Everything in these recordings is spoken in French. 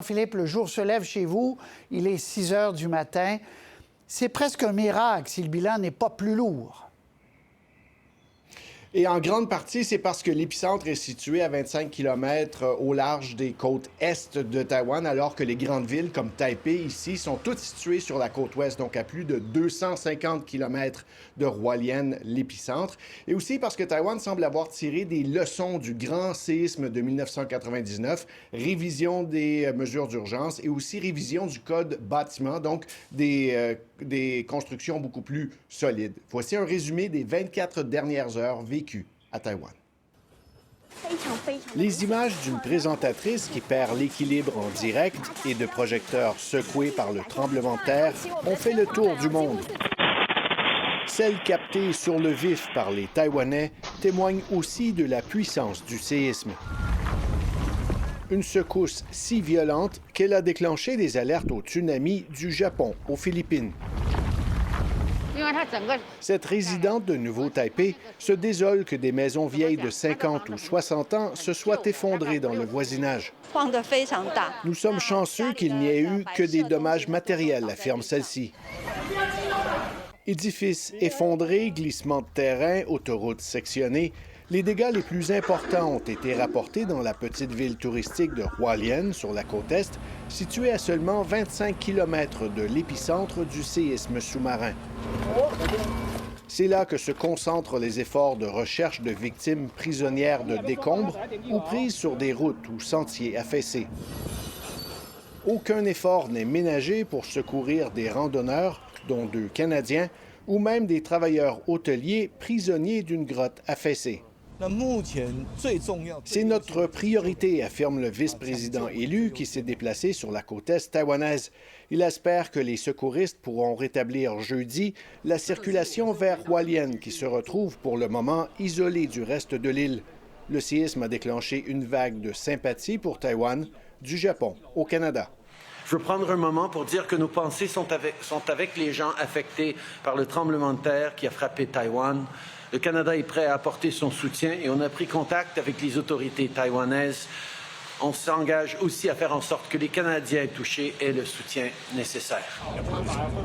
Philippe, le jour se lève chez vous, il est 6 heures du matin. C'est presque un miracle si le bilan n'est pas plus lourd. Et en grande partie, c'est parce que l'épicentre est situé à 25 km au large des côtes est de Taïwan, alors que les grandes villes comme Taipei, ici, sont toutes situées sur la côte ouest, donc à plus de 250 km de Hualien, l'épicentre. Et aussi parce que Taïwan semble avoir tiré des leçons du grand séisme de 1999, révision des mesures d'urgence et aussi révision du code bâtiment, donc des constructions beaucoup plus solides. Voici un résumé des 24 dernières heures vécues à Taïwan. Les images d'une présentatrice qui perd l'équilibre en direct et de projecteurs secoués par le tremblement de terre ont fait le tour du monde. Celles captées sur le vif par les Taïwanais témoignent aussi de la puissance du séisme. Une secousse si violente qu'elle a déclenché des alertes au tsunami du Japon aux Philippines. Cette résidente de Nouveau-Taipei se désole que des maisons vieilles de 50 ou 60 ans se soient effondrées dans le voisinage. Nous sommes chanceux qu'il n'y ait eu que des dommages matériels, affirme celle-ci. Édifices effondrés, glissements de terrain, autoroutes sectionnées, les dégâts les plus importants ont été rapportés dans la petite ville touristique de Hualien, sur la côte est, située à seulement 25 km de l'épicentre du séisme sous-marin. C'est là que se concentrent les efforts de recherche de victimes prisonnières de décombres ou prises sur des routes ou sentiers affaissés. Aucun effort n'est ménagé pour secourir des randonneurs, dont 2 Canadiens, ou même des travailleurs hôteliers prisonniers d'une grotte affaissée. C'est notre priorité, affirme le vice-président élu qui s'est déplacé sur la côte est taïwanaise. Il espère que les secouristes pourront rétablir jeudi la circulation vers Hualien, qui se retrouve pour le moment isolée du reste de l'île. Le séisme a déclenché une vague de sympathie pour Taïwan, du Japon au Canada. Je veux prendre un moment pour dire que nos pensées sont avec les gens affectés par le tremblement de terre qui a frappé Taïwan. Le Canada est prêt à apporter son soutien et on a pris contact avec les autorités taïwanaises. On s'engage aussi à faire en sorte que les Canadiens touchés aient le soutien nécessaire.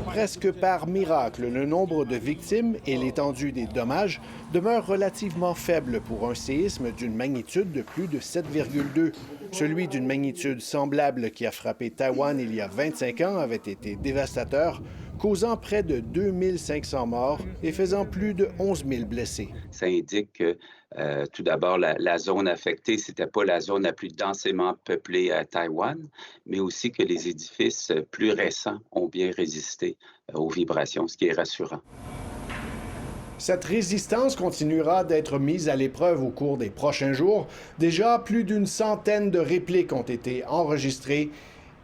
Presque par miracle, le nombre de victimes et l'étendue des dommages demeurent relativement faibles pour un séisme d'une magnitude de plus de 7,2. Celui d'une magnitude semblable qui a frappé Taïwan il y a 25 ans avait été dévastateur, causant près de 2500 morts et faisant plus de 11 000 blessés. Ça indique que, tout d'abord, la zone affectée, c'était pas la zone la plus densément peuplée à Taïwan, mais aussi que les édifices plus récents ont bien résisté aux vibrations, ce qui est rassurant. Cette résistance continuera d'être mise à l'épreuve au cours des prochains jours. Déjà, plus d'une centaine de répliques ont été enregistrées.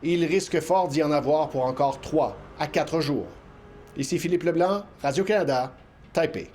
Il risque fort d'y en avoir pour encore 3 à 4 jours. Ici Philippe Leblanc, Radio-Canada, Taipei.